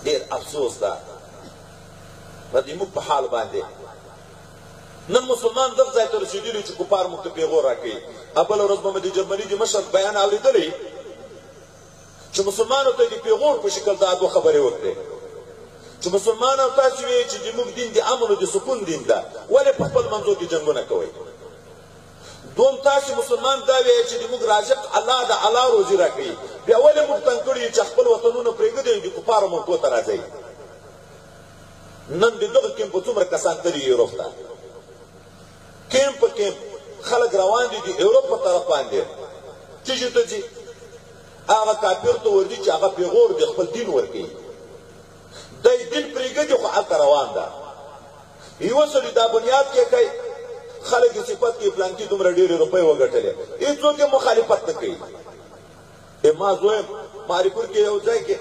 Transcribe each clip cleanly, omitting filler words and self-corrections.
ډېر افسوس ده په دې موږ په حال باندې نن مسلمان دغه ځای ته رسېدلي چې کفار موږ ته پیغور راکوي. بله ورځ به مې د جرمني د مشر بیان اورېدلی چې مسلمانو ته د پیغور په شکل دا دوه خبرې وکړې چې مسلمانانو تاسو وایئ چې زموږ دین د امن او د سکون دین ده، ولې په خپل منځو کې جنګونه کوئ؟ دوم تاسو مسلمان دا وایئ چې زموږ رازق الله د الله روزي راکوي، بیا ولې موږ تنګ کړي یو چې خپل وطنونه پرېږدئ د کفارو ملکو ته راځئ؟ نن د دغه کیمپ په څومره کسان تللي یوروپ ته، کیمپ په کیمپ خلک روان دي د یوروپ په طرف باندې چیجو ته ځي، هغه کافر ته ورځي چې هغه پیغور د خپل دین ورکوي، دی دین پرېږدي خو هلته روان ده. یوه سړي دا بنیاد کې کوي خلک یې صفت کې فلانکي دومره ډېرې روپۍ وګټلې، هېڅوک یې مخالفت نه کوي. ما زوی ماریپور کې یو ځای کې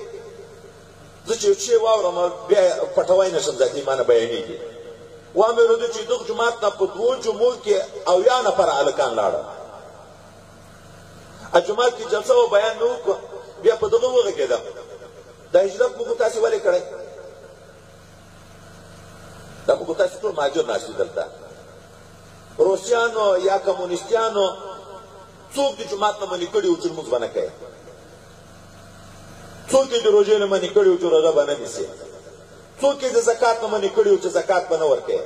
زه چې یو شی واورم بیا پټوی نه شم ذاتي ما نه بیانېږي. وامې ورته چې دغه جومات نه په دوو جمعو کې 80 نفره هلکان لاړل، جومات کې جلسه و بیان مې وکړه، بیا په دغه وغږېدم دا هجرت موږ تاسې ولې کړی؟ دا موږ تاسې ټول مهاجر ناست دي دلته، روسیانو یا کمونیستیانو څوک د جومات نه منې کړي وو چې لمونځ به نه کوي، څوک یې د روژې نه منې کړي وو چې روژه به نه نیسي، څوک یې د زکات نه منې کړي وو چې زکات به نه ورکوي،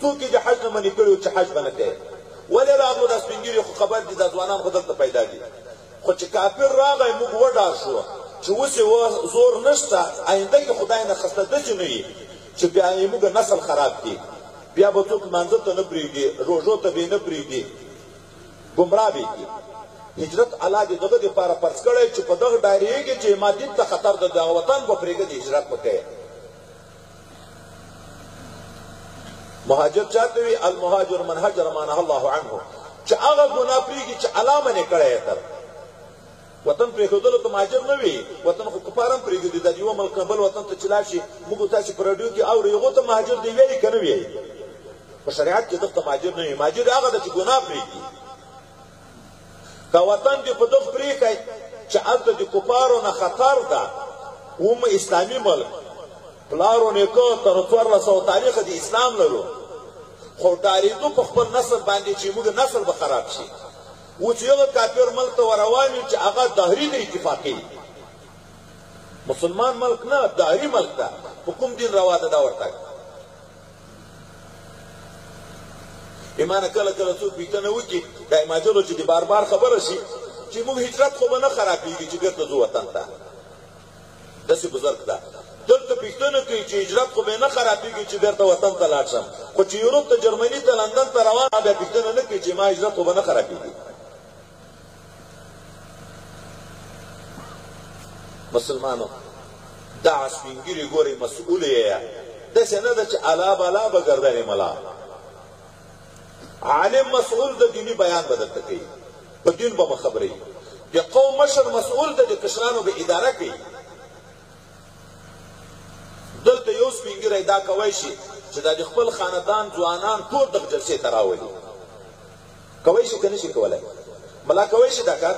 څوک یې د حج نه منې کړي وو چې حج به نه کوي. ولې راغلو دا سپین ږیري خو خبر دي دا ځوانان خو دلته پیدا دي، خو چې کافر راغی موږ وډار شو چې اوس یې زور نشته، آینده کې خدای نه خسته داسې نه وي چې بیا یې موږ نسل خراب کړي، بیا به څوک لمانځه ته نه پرېږدي، روژو ته به یې نه پرېږدي، ګمراه به یې کړي. هجرت الله دې دغه دپاره فرض کړی چې په دغه ډارېږي چې ما دین ته خطر ده، دغه وطن به پرېږدي، هجرت به کوي. مهاجر چاته وي؟ المهاجر من هجر ما نهى الله عنه، چې هغه ګناه پرېږدي چې الله منې کړی یې تر وطن پرېښودلو ته مهاجر نه وي، وطن خو کفار هم پرېږدي، دا د یوه ملک نه بل وطن ته چې لاړ شي موږ تاسې په راډیو کې اورو هغو ته مهاجر دی ویلي که نه ویلي؟ په شریعت کې دغه ته مهاجر نه وي، مهاجر هغه ده چې ګناه پرېږدي. که وطن دې په دغه پرېښی چې هلته د کفارو نه خطر ده، هم اسلامي ملک پلارو نیکه تر 1400 تاریخ د اسلام لرو، خو ډارېدو په خپل نسل باندې چې موږ نسل به خراب شي. اوس یو کافر ملک ته وروان یو چې هغه دهري د اتفاقي مسلمان ملک نه، دهري ملک ده، په کوم دین روا ده دا ورته. ایمانه کله کله څوک پوښتنه وکړي دا مهاجرو چې د بار بار خبره شي چې موږ هجرت خو به نه خرابېږي چې بېرته ځو وطن ته، داسې بزرګ ده. دلته پوښتنه کوي چې هجرت خو به نه خرابېږي چې بېرته وطن ته لاړ شم، خو چې یوروپ ته جرمني ته لندن ته روان بیا پوښتنه نه کوي چې ما هجرت خو به نه خرابېږي. مسلمانو دا سپین ږیري ګورئ مسؤول یې، داسې نه ده چې الا بلا به ګردنې ملا، عالم مسؤول د دیني بیان به درته کوي، په دین به مه خبروي، د قوم مشر مسؤول ده د کشرانو به اداره کوي. دلته یو سپین ږیری دا کوی شي چې دا د خپل خاندان ځوانان ټول دغه جلسې ته راولي، کوی شي که نه شي کولی؟ ملا کوی شي دا کار؟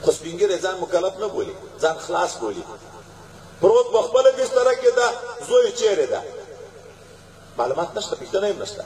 خو سپین ږیری ځان مکلف نه بولي، ځان خلاص بولي، پروت په خپله بستره کې ده، زوی چیرې ده، معلومات نشته، پوښتنه هم نشته.